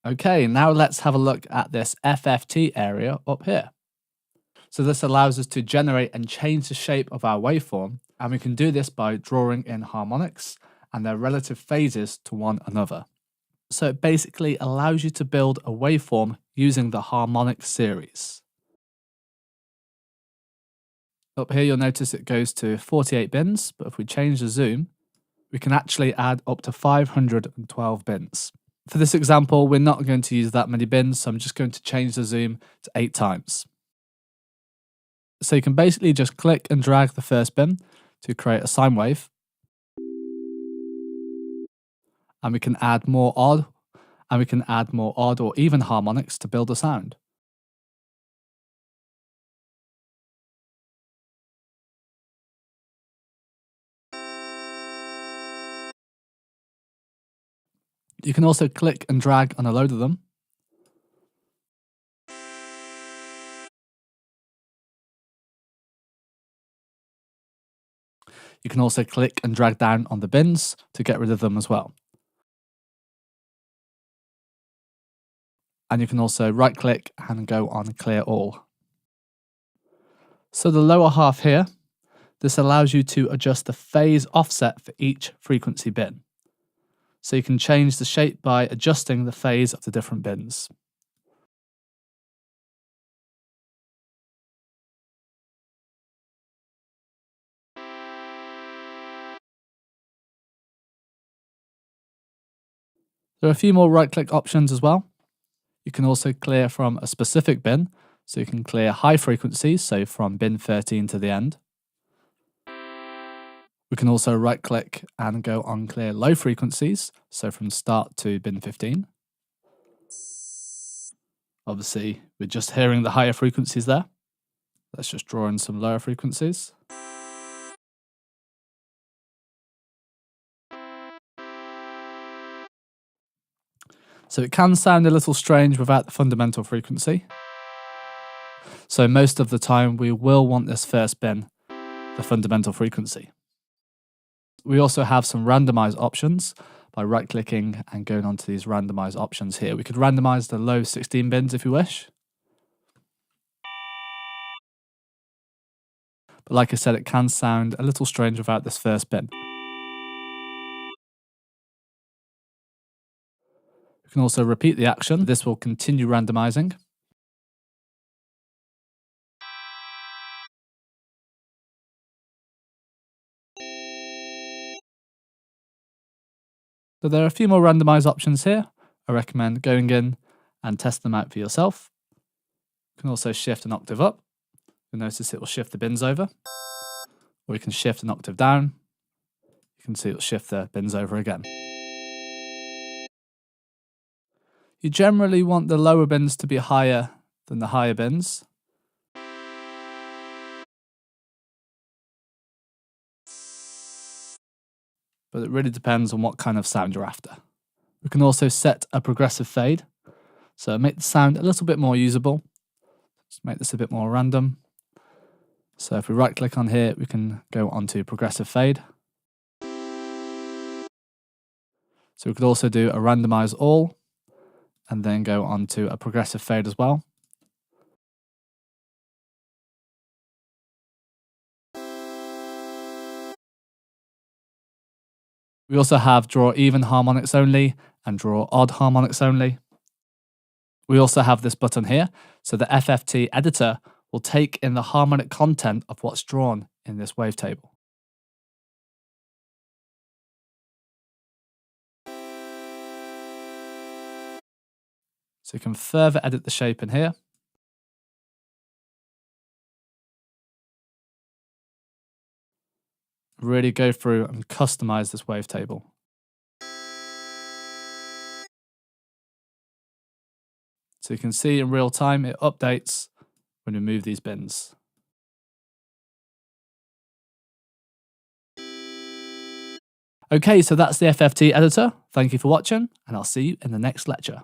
Okay, now let's have a look at this FFT area up here. So this allows us to generate and change the shape of our waveform, and we can do this by drawing in harmonics and their relative phases to one another. So it basically allows you to build a waveform using the harmonic series. Up here you'll notice it goes to 48 bins, but if we change the zoom, we can actually add up to 512 bins. For this example, we're not going to use that many bins, so I'm just going to change the zoom to 8 times. So you can basically just click and drag the first bin to create a sine wave. And we can add more odd, or even harmonics to build a sound. You can also click and drag on a load of them. You can also click and drag down on the bins to get rid of them as well. And you can also right click and go on clear all. So the lower half here, this allows you to adjust the phase offset for each frequency bin. So you can change the shape by adjusting the phase of the different bins. There are a few more right-click options as well. You can also clear from a specific bin, so you can clear high frequencies, so from bin 13 to the end. We can also right-click and go on clear low frequencies, so from start to bin 15. Obviously, we're just hearing the higher frequencies there. Let's just draw in some lower frequencies. So it can sound a little strange without the fundamental frequency. So most of the time we will want this first bin, the fundamental frequency. We also have some randomize options by right clicking and going onto these randomize options here. We could randomize the low 16 bins if you wish. But like I said, it can sound a little strange without this first bin. You can also repeat the action. This will continue randomizing. So there are a few more randomize options here. I recommend going in and test them out for yourself. You can also shift an octave up. You'll notice it will shift the bins over. Or you can shift an octave down. You can see it will shift the bins over again. You generally want the lower bins to be higher than the higher bins. But it really depends on what kind of sound you're after. We can also set a progressive fade. So make the sound a little bit more usable. Just make this a bit more random. So if we right click on here, we can go onto progressive fade. So we could also do a randomize all and then go on to a progressive fade as well. We also have draw even harmonics only and draw odd harmonics only. We also have this button here, so the FFT Editor will take in the harmonic content of what's drawn in this wavetable. So you can further edit the shape in here. Really go through and customize this wavetable. So you can see in real time it updates when we move these bins. Okay, so that's the FFT editor. Thank you for watching, and I'll see you in the next lecture.